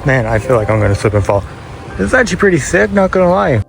Man, I feel like I'm gonna slip and fall. This is actually pretty sick, not gonna lie.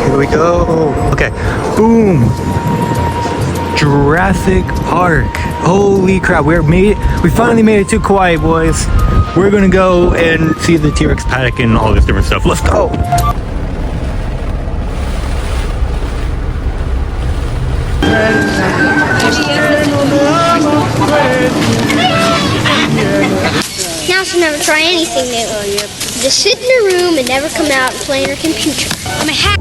Here we go. Okay, boom. Jurassic Park. Holy crap, we finally made it to Kauai, boys. We're gonna go and see the T-Rex paddock and all this different stuff. Let's go. Now she'll never try anything new. Just sit in her room and never come out and play on her computer. I'm a hack.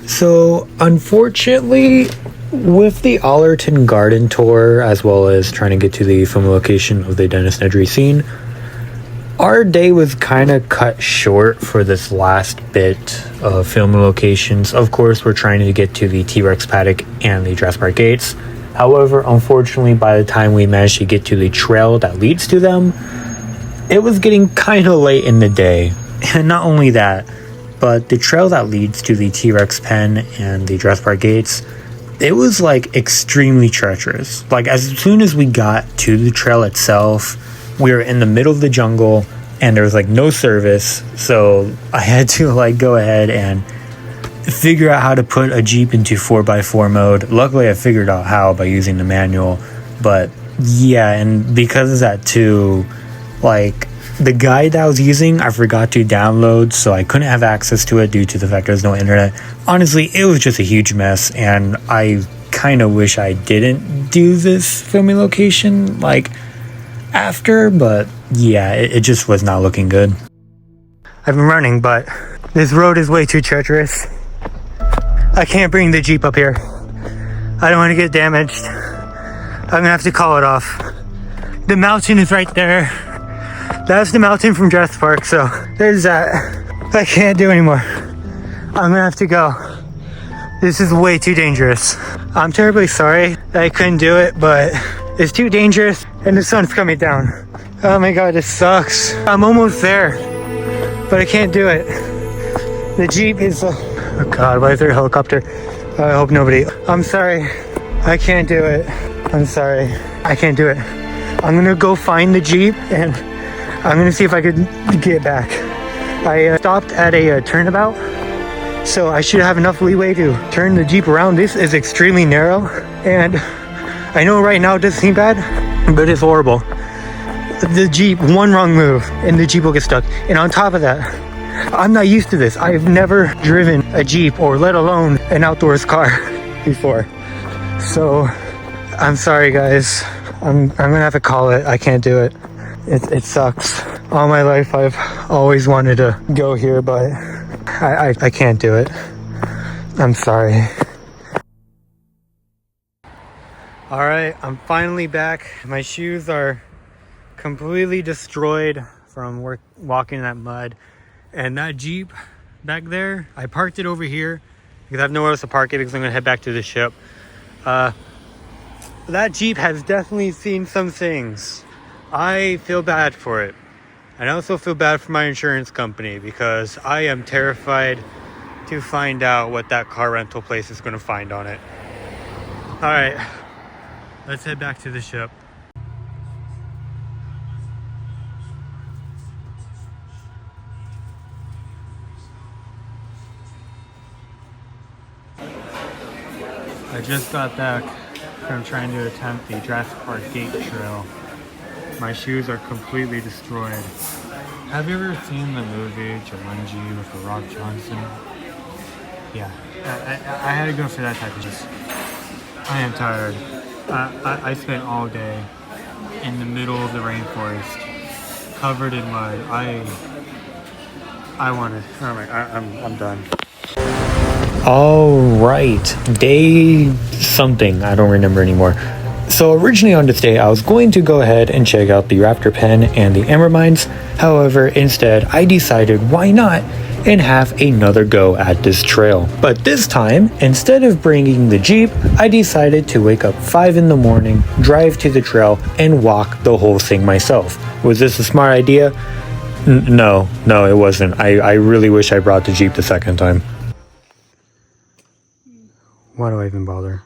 So, unfortunately, with the Allerton Garden tour, as well as trying to get to the film location of the Dennis Nedry scene, our day was kind of cut short for this last bit of film locations. Of course, we're trying to get to the T-Rex paddock and the Jurassic Park gates. However, unfortunately, by the time we managed to get to the trail that leads to them, it was getting kind of late in the day. And not only that, but the trail that leads to the T-Rex pen and the Jurassic Park gates, it was like extremely treacherous. Like as soon as we got to the trail itself, we were in the middle of the jungle and there was like no service. So I had to like go ahead and figure out how to put a Jeep into 4x4 mode. Luckily I figured out how by using the manual. But yeah, and because of that too, like the guide that I was using, I forgot to download, so I couldn't have access to it due to the fact there's no internet. Honestly, it was just a huge mess, and I kind of wish I didn't do this filming location, like, after, but yeah, it just was not looking good. I've been running, but this road is way too treacherous. I can't bring the Jeep up here. I don't want to get damaged. I'm gonna have to call it off. The mountain is right there. That's the mountain from Jurassic Park, so there's that. I can't do anymore. I'm gonna have to go. This is way too dangerous. I'm terribly sorry that I couldn't do it, but it's too dangerous and the sun's coming down. Oh my god, this sucks. I'm almost there, but I can't do it. The Jeep is... oh god, why is there a helicopter? I hope nobody... I'm sorry. I can't do it. I'm sorry. I can't do it. I'm gonna go find the Jeep and I'm gonna see if I could get back. I stopped at a turnabout So I should have enough leeway to turn the Jeep around. This is extremely narrow, and I know right now it does seem bad, but it's horrible. The Jeep, one wrong move and the Jeep will get stuck. And on top of that, I'm not used to this. I've never driven a Jeep, or let alone an outdoors car before. So I'm sorry guys, I'm gonna have to call it. I can't do it. It sucks. All my life I've always wanted to go here, but I can't do it. I'm sorry. All right, I'm finally back. My shoes are completely destroyed from walking in that mud. And that Jeep back there, I parked it over here because I have nowhere else to park it because I'm gonna head back to the ship. That Jeep has definitely seen some things. I feel bad for it. And I also feel bad for my insurance company because I am terrified to find out what that car rental place is gonna find on it. All right, let's head back to the ship. I just got back from trying to attempt the Jurassic Park gate trail. My shoes are completely destroyed. Have you ever seen the movie Jumanji with The Rock Johnson? Yeah, I had to go for that type of just. I am tired. I spent all day in the middle of the rainforest, covered in mud. I wanted. Oh my! I'm done. All right, day something, I don't remember anymore. So originally on this day, I was going to go ahead and check out the raptor pen and the amber mines. However, instead, I decided why not and have another go at this trail. But this time, instead of bringing the Jeep, I decided to wake up 5 in the morning, drive to the trail, and walk the whole thing myself. Was this a smart idea? No, it wasn't. I really wish I brought the Jeep the second time. Why do I even bother?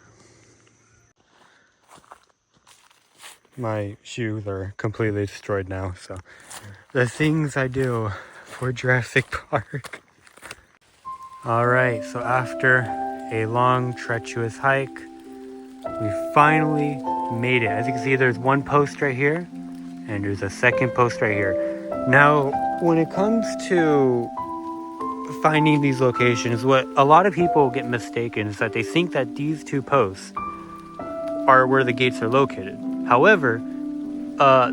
My shoes are completely destroyed now, so the things I do for Jurassic Park. Alright, so after a long, treacherous hike, we finally made it. As you can see, there's one post right here, and there's a second post right here. Now, when it comes to finding these locations, what a lot of people get mistaken is that they think that these two posts are where the gates are located. However,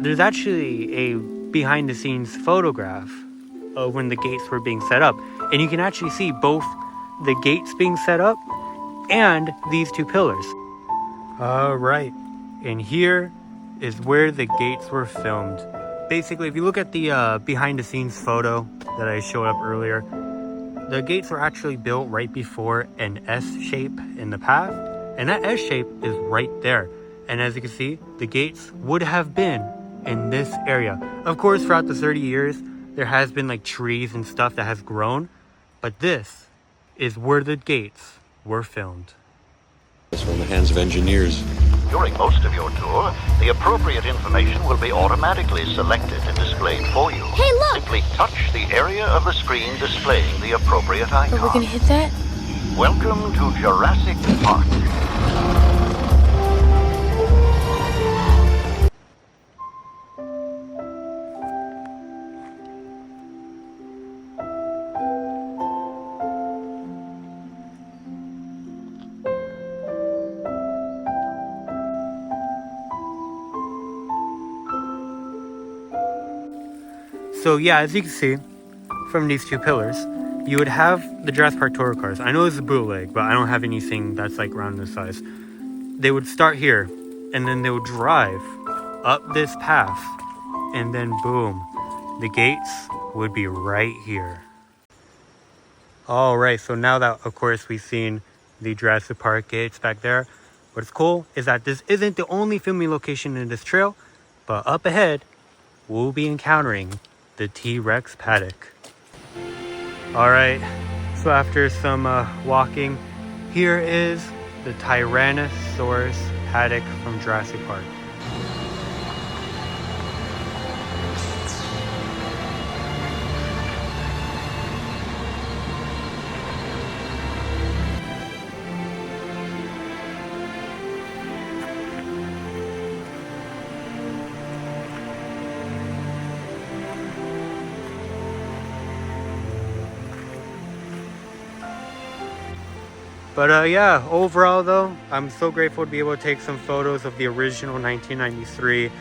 there's actually a behind the scenes photograph of when the gates were being set up, and you can actually see both the gates being set up and these two pillars. All right, and here is where the gates were filmed. Basically, if you look at the behind the scenes photo that I showed up earlier, the gates were actually built right before an S shape in the path, and that S shape is right there. And as you can see, the gates would have been in this area. Of course, throughout the 30 years, there has been like trees and stuff that has grown, but this is where the gates were filmed. From the hands of engineers. During most of your tour, the appropriate information will be automatically selected and displayed for you. Hey, look! Simply touch the area of the screen displaying the appropriate icon. Are we gonna hit that? Welcome to Jurassic Park. So yeah, as you can see from these two pillars, you would have the Jurassic Park tour cars. I know it's a bootleg, but I don't have anything that's like around this size. They would start here, and then they would drive up this path, and then boom, the gates would be right here. All right, so now that, of course, we've seen the Jurassic Park gates back there, what's cool is that this isn't the only filming location in this trail, but up ahead, we'll be encountering the T-Rex Paddock. All right, so after some walking, here is the Tyrannosaurus Paddock from Jurassic Park. But yeah, overall though, I'm so grateful to be able to take some photos of the original 1993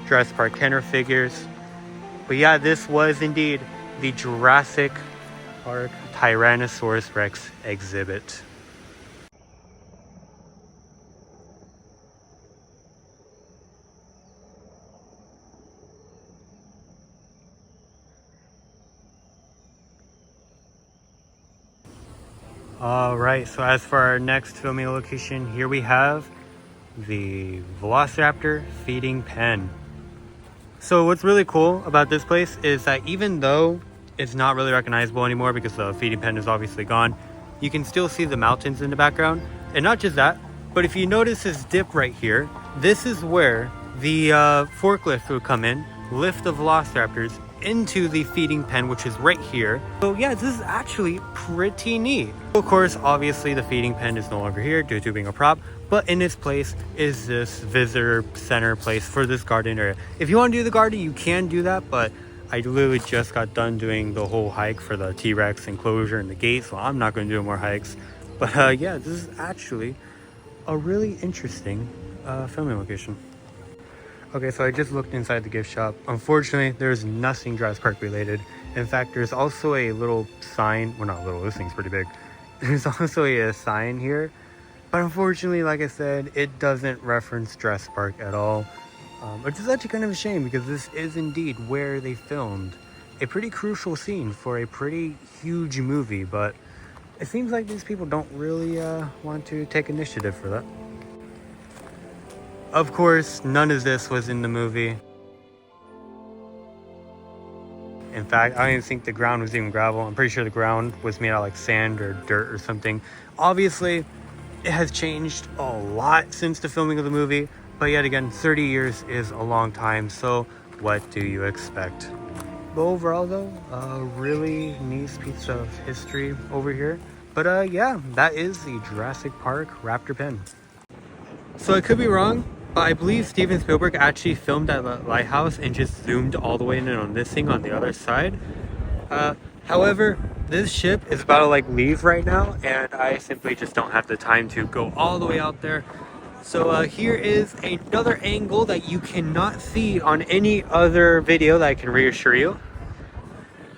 Jurassic Park Kenner figures. But yeah, this was indeed the Jurassic Park Tyrannosaurus Rex exhibit. Alright, so as for our next filming location, here we have the Velociraptor feeding pen. So what's really cool about this place is that even though it's not really recognizable anymore because the feeding pen is obviously gone, you can still see the mountains in the background. And not just that, but if you notice this dip right here, this is where the forklift would come in, lift the Velociraptors into the feeding pen, which is right here. So yeah, this is actually pretty neat. Of course, obviously the feeding pen is no longer here due to being a prop, but in its place is this visitor center place for this garden area. If you want to do the garden, you can do that, but I literally just got done doing the whole hike for the T-Rex enclosure and the gate, so I'm not going to do more hikes. But yeah, this is actually a really interesting filming location. Okay, so I just looked inside the gift shop. Unfortunately, there's nothing Jurassic Park related. In fact, there's also a little sign. Well, not little, this thing's pretty big. There's also a sign here. But unfortunately, like I said, it doesn't reference Jurassic Park at all. Which is actually kind of a shame because this is indeed where they filmed a pretty crucial scene for a pretty huge movie. But it seems like these people don't really want to take initiative for that. Of course, none of this was in the movie. In fact, I don't even think the ground was even gravel. I'm pretty sure the ground was made out of like sand or dirt or something. Obviously, it has changed a lot since the filming of the movie. But yet again, 30 years is a long time. So what do you expect? But overall though, a really nice piece of history over here. But yeah, that is the Jurassic Park Raptor pen. So I could be wrong, but I believe Steven Spielberg actually filmed at the lighthouse and just zoomed all the way in on this thing on the other side. However, this ship is about to like leave right now, and I simply just don't have the time to go all the way out there. So here is another angle that you cannot see on any other video that I can reassure you.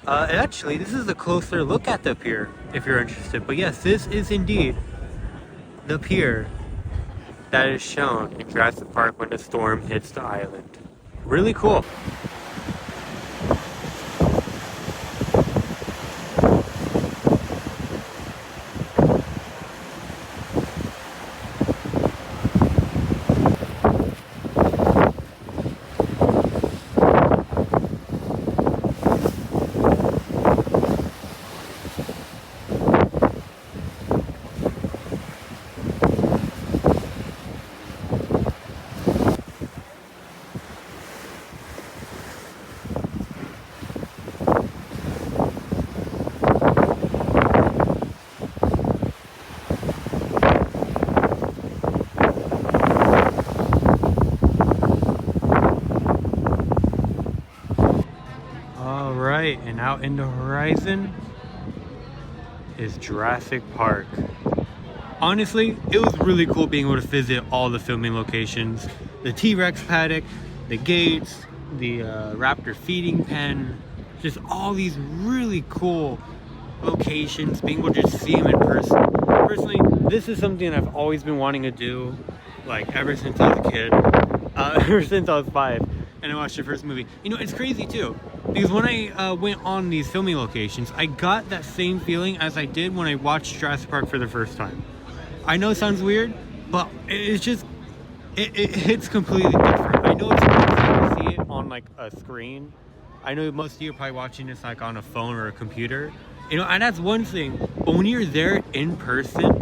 Actually, this is a closer look at the pier if you're interested. But yes, this is indeed the pier that is shown in Jurassic Park when the storm hits the island. Really cool. And out in the horizon is Jurassic Park. Honestly, it was really cool being able to visit all the filming locations. The T-Rex paddock, the gates, the raptor feeding pen, just all these really cool locations, being able to just see them in person. Personally, this is something I've always been wanting to do, like ever since I was a kid, ever since I was 5 and I watched the first movie. You know, it's crazy too, because when I went on these filming locations, I got that same feeling as I did when I watched Jurassic Park for the first time. I know it sounds weird, but it's just, it hits completely different. I know it's hard to see it on like a screen. I know most of you are probably watching this like on a phone or a computer, you know, and that's one thing. But when you're there in person,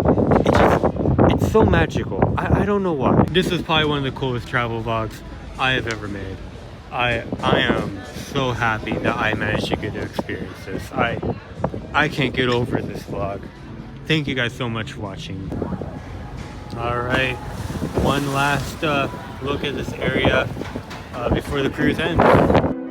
it's so magical. I don't know why. This is probably one of the coolest travel vlogs I have ever made. I am so happy that I managed to get to experience this. I can't get over this vlog. Thank you guys so much for watching. Alright, one last look at this area before the cruise ends.